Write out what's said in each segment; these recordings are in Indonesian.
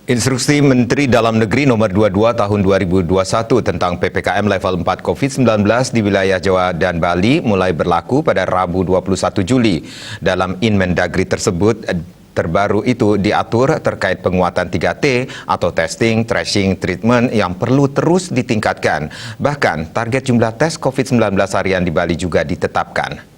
Instruksi Menteri Dalam Negeri Nomor 22 Tahun 2021 tentang PPKM level 4 COVID-19 di wilayah Jawa dan Bali mulai berlaku pada Rabu 21 Juli. Dalam Inmendagri tersebut, terbaru itu diatur terkait penguatan 3T atau testing, tracing, treatment yang perlu terus ditingkatkan. Bahkan target jumlah tes COVID-19 harian di Bali juga ditetapkan.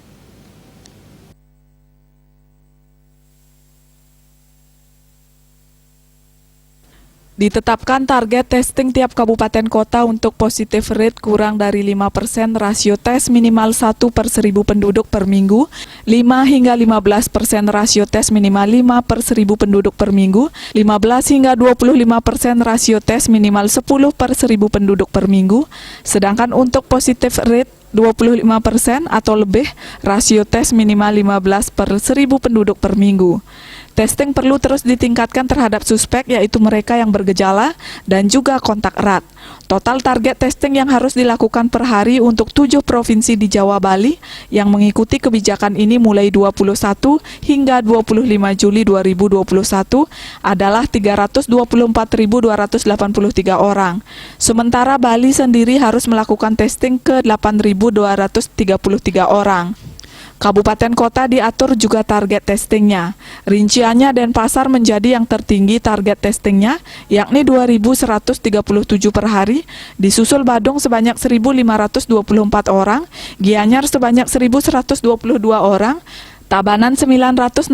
Ditetapkan target testing tiap kabupaten kota untuk positive rate kurang dari 5%, rasio tes minimal 1 per 1000 penduduk per minggu, 5 hingga 15% rasio tes minimal 5 per 1000 penduduk per minggu, 15 hingga 25% rasio tes minimal 10 per 1000 penduduk per minggu, sedangkan untuk positive rate 25% atau lebih, rasio tes minimal 15 per 1000 penduduk per minggu. Testing perlu terus ditingkatkan terhadap suspek, yaitu mereka yang bergejala dan juga kontak erat. Total target testing yang harus dilakukan per hari untuk 7 provinsi di Jawa Bali yang mengikuti kebijakan ini mulai 21 hingga 25 Juli 2021 adalah 324.283 orang. Sementara Bali sendiri harus melakukan testing ke 8.233 orang. Kabupaten kota diatur juga target testingnya. Rinciannya Denpasar menjadi yang tertinggi target testingnya, yakni 2.137 per hari, disusul Badung sebanyak 1.524 orang, Gianyar sebanyak 1.122 orang, Tabanan 968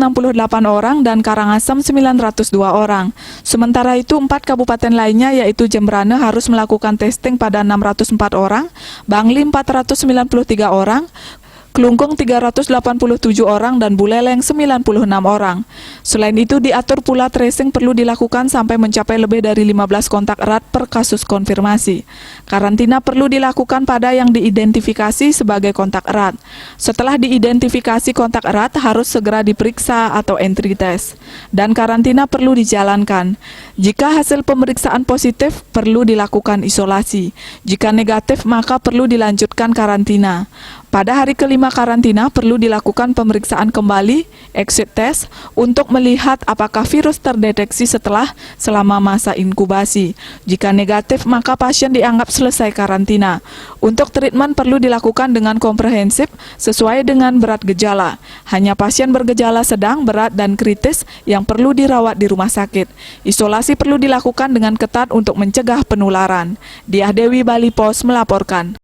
orang, dan Karangasem 902 orang. Sementara itu, 4 kabupaten lainnya yaitu Jembrane harus melakukan testing pada 604 orang, Bangli 493 orang, Kelungkung 387 orang, dan Buleleng 96 orang. Selain itu, diatur pula tracing perlu dilakukan sampai mencapai lebih dari 15 kontak erat per kasus konfirmasi. Karantina perlu dilakukan pada yang diidentifikasi sebagai kontak erat. Setelah diidentifikasi kontak erat, harus segera diperiksa atau entry test. Dan karantina perlu dijalankan. Jika hasil pemeriksaan positif, perlu dilakukan isolasi. Jika negatif, maka perlu dilanjutkan karantina. Pada hari kelima karantina perlu dilakukan pemeriksaan kembali, exit test, untuk melihat apakah virus terdeteksi selama masa inkubasi. Jika negatif, maka pasien dianggap selesai karantina. Untuk treatment perlu dilakukan dengan komprehensif sesuai dengan berat gejala. Hanya pasien bergejala sedang, berat, dan kritis yang perlu dirawat di rumah sakit. Isolasi perlu dilakukan dengan ketat untuk mencegah penularan. Diah Dewi, Bali Pos melaporkan.